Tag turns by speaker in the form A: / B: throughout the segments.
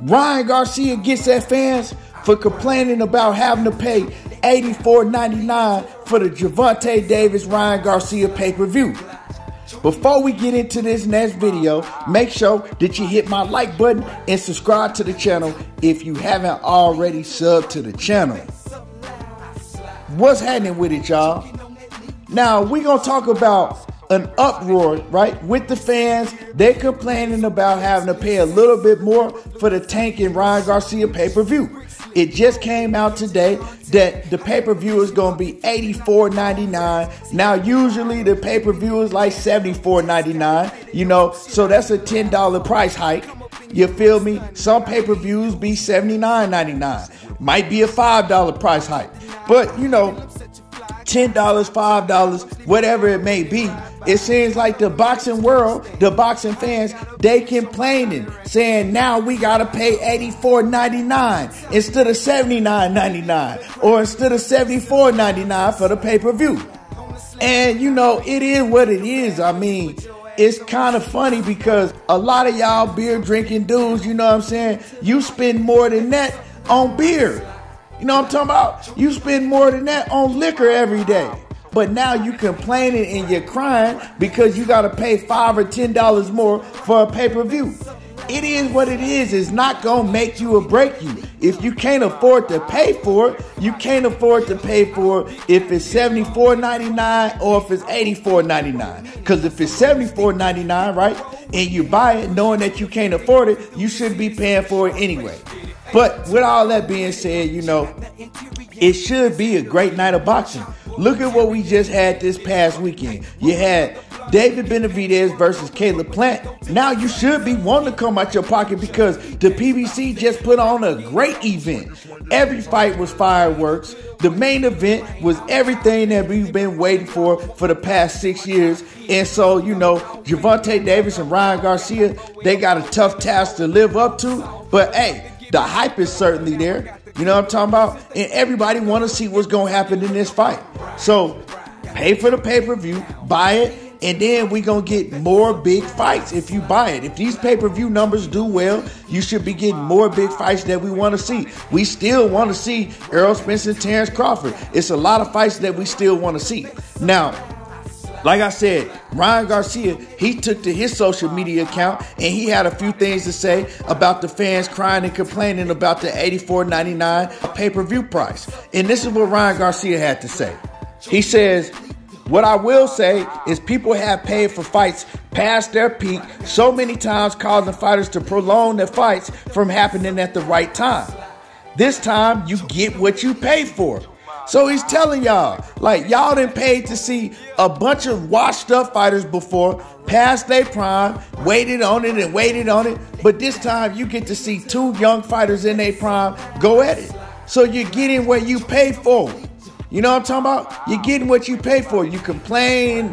A: Ryan Garcia gets at fans for complaining about having to pay $84.99 for the Gervonta Davis-Ryan Garcia pay-per-view. Before we get into this next video, make sure that you hit my like button and subscribe to the channel if you haven't already subbed to the channel. What's happening with it, y'all? Now, we're going to talk about an uproar, right, with the fans. They're complaining about having to pay a little bit more for the Tank and Ryan Garcia pay-per-view. It just came out today that the pay-per-view is going to be $84.99. Now, usually the pay-per-view is like $74.99, so that's a $10 price hike. You feel me? Some pay-per-views be $79.99. Might be a $5 price hike. But, $10, $5, whatever it may be, it seems like the boxing world, the boxing fans, they complaining, saying now we got to pay $84.99 instead of $79.99 or instead of $74.99 for the pay-per-view. And, it is what it is. I mean, it's kind of funny because a lot of y'all beer drinking dudes, you spend more than that on beer. You know what I'm talking about? You spend more than that on liquor every day. But now you complaining and you're crying because you got to pay $5 or $10 more for a pay-per-view. It is what it is. It's not going to make you or break you. If you can't afford to pay for it, you can't afford to pay for it if it's $74.99 or if it's $84.99. Because if it's $74.99, right, and you buy it knowing that you can't afford it, you shouldn't be paying for it anyway. But with all that being said, it should be a great night of boxing. Look at what we just had this past weekend. You had David Benavidez versus Caleb Plant. Now you should be wanting to come out your pocket because the PBC just put on a great event. Every fight was fireworks. The main event was everything that we've been waiting for the past 6 years. And so, Gervonta Davis and Ryan Garcia, they got a tough task to live up to. But hey, the hype is certainly there. You know what I'm talking about? And everybody want to see what's going to happen in this fight. So pay for the pay-per-view, buy it, and then we're going to get more big fights if you buy it. If these pay-per-view numbers do well, you should be getting more big fights that we want to see. We still want to see Errol Spence and Terrence Crawford. It's a lot of fights that we still want to see. Now, like I said, Ryan Garcia, he took to his social media account and he had a few things to say about the fans crying and complaining about the $84.99 pay-per-view price. And this is what Ryan Garcia had to say. He says, "What I will say is people have paid for fights past their peak so many times, causing fighters to prolong their fights from happening at the right time. This time, you get what you pay for." So he's telling y'all, y'all done paid to see a bunch of washed up fighters before, past their prime, waited on it, but this time you get to see two young fighters in their prime go at it. So you're getting what you pay for. You know what I'm talking about? You're getting what you pay for. You complain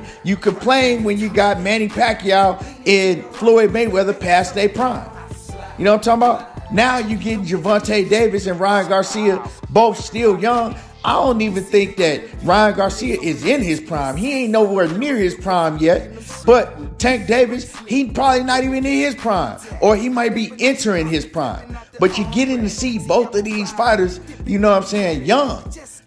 A: when you got Manny Pacquiao and Floyd Mayweather past their prime. You know what I'm talking about? Now you getting Gervonta Davis and Ryan Garcia, both still young. I don't even think that Ryan Garcia is in his prime. He ain't nowhere near his prime yet. But Tank Davis, he probably not even in his prime. Or he might be entering his prime. But you're getting to see both of these fighters, young.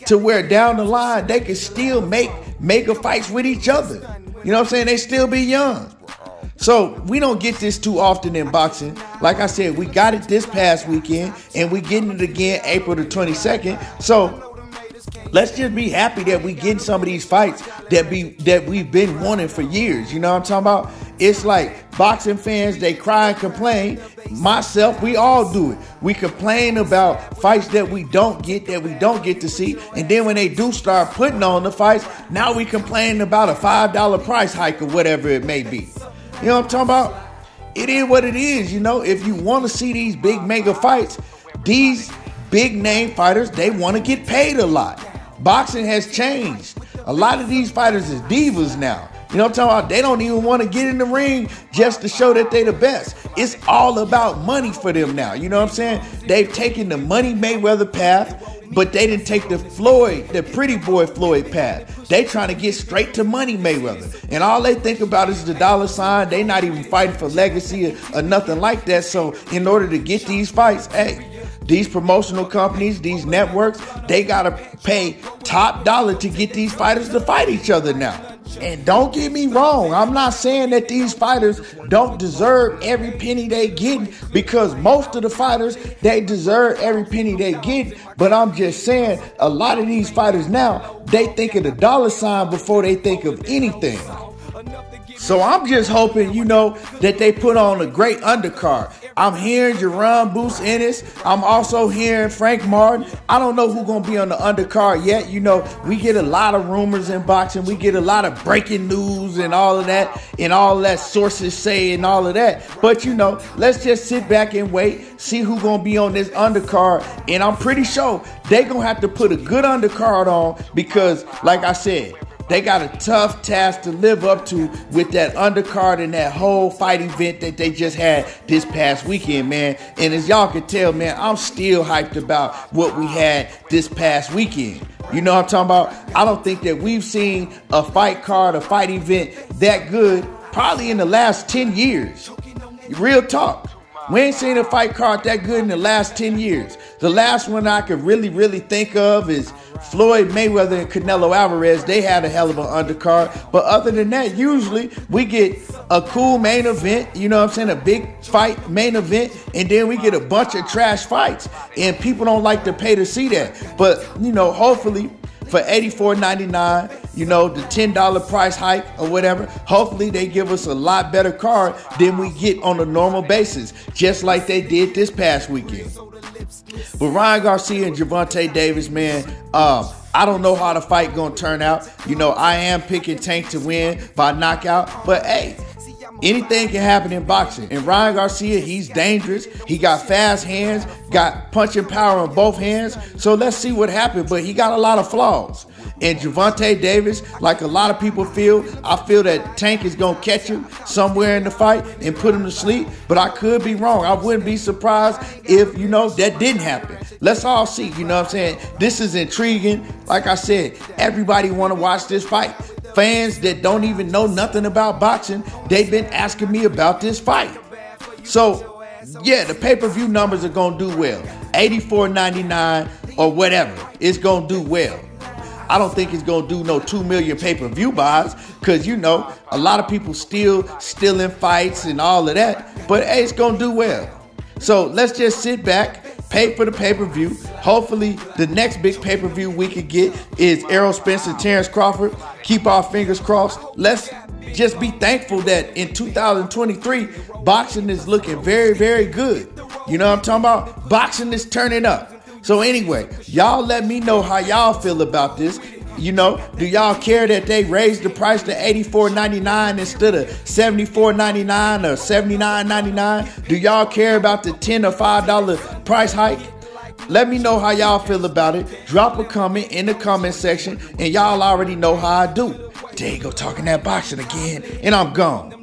A: To where down the line, they can still make mega fights with each other. They still be young. So we don't get this too often in boxing. Like I said, we got it this past weekend. And we getting it again April the 22nd. So let's just be happy that we getting some of these fights that we've been wanting for years. You know what I'm talking about? It's like boxing fans, they cry and complain. Myself, we all do it. We complain about fights that we don't get to see. And then when they do start putting on the fights, now we complain about a $5 price hike or whatever it may be. You know what I'm talking about? It is what it is. If you want to see these big mega fights, these big name fighters, they want to get paid a lot. Boxing has changed. A lot of these fighters is divas now. You know what I'm talking about? They don't even want to get in the ring just to show that they the best. It's all about money for them now. You know what I'm saying? They've taken the Money Mayweather path, but they didn't take the pretty boy Floyd path. They trying to get straight to Money Mayweather. And all they think about is the dollar sign. They not even fighting for legacy or nothing like that. So in order to get these fights, hey, these promotional companies, these networks, they got to pay top dollar to get these fighters to fight each other now. And don't get me wrong, I'm not saying that these fighters don't deserve every penny they get, because most of the fighters, they deserve every penny they get. But I'm just saying, a lot of these fighters now, they think of the dollar sign before they think of anything. So I'm just hoping, that they put on a great undercard. I'm hearing Jerron Boots Ennis. I'm also hearing Frank Martin. I don't know who's going to be on the undercard yet. We get a lot of rumors in boxing. We get a lot of breaking news and all of that sources say and all of that. But, let's just sit back and wait, see who's going to be on this undercard. And I'm pretty sure they're going to have to put a good undercard on because, like I said, they got a tough task to live up to with that undercard and that whole fight event that they just had this past weekend, man. And as y'all can tell, man, I'm still hyped about what we had this past weekend. You know what I'm talking about? I don't think that we've seen a fight card, a fight event that good probably in the last 10 years. Real talk. We ain't seen a fight card that good in the last 10 years. The last one I could really think of is Floyd Mayweather and Canelo Alvarez. They had a hell of an undercard. But other than that, usually we get a cool main event, a big fight main event, and then we get a bunch of trash fights. And people don't like to pay to see that. But, hopefully for $84.99, the $10 price hike or whatever, hopefully they give us a lot better card than we get on a normal basis, just like they did this past weekend. But Ryan Garcia and Gervonta Davis, man, I don't know how the fight gonna turn out. I am picking Tank to win by knockout, but hey, anything can happen in boxing. And Ryan Garcia, he's dangerous. He got fast hands, got punching power on both hands. So let's see what happens. But he got a lot of flaws. And Gervonta Davis, like a lot of people feel, I feel that Tank is going to catch him somewhere in the fight and put him to sleep. But I could be wrong. I wouldn't be surprised if, that didn't happen. Let's all see, what I'm saying? This is intriguing. Like I said, everybody want to watch this fight. Fans that don't even know nothing about boxing, they've been asking me about this fight. So, yeah, the pay-per-view numbers are going to do well. $84.99 or whatever. It's going to do well. I don't think it's going to do no 2 million pay-per-view buys because, a lot of people still in fights and all of that. But, hey, it's going to do well. So let's just sit back, pay for the pay-per-view. Hopefully, the next big pay-per-view we could get is Errol Spence and Terrence Crawford. Keep our fingers crossed. Let's just be thankful that in 2023, boxing is looking very, very good. You know what I'm talking about? Boxing is turning up. So anyway, y'all let me know how y'all feel about this. Do y'all care that they raised the price to $84.99 instead of $74.99 or $79.99? Do y'all care about the $10 or $5 price hike? Let me know how y'all feel about it. Drop a comment in the comment section, and y'all already know how I do. There you go, talking that boxing again, and I'm gone.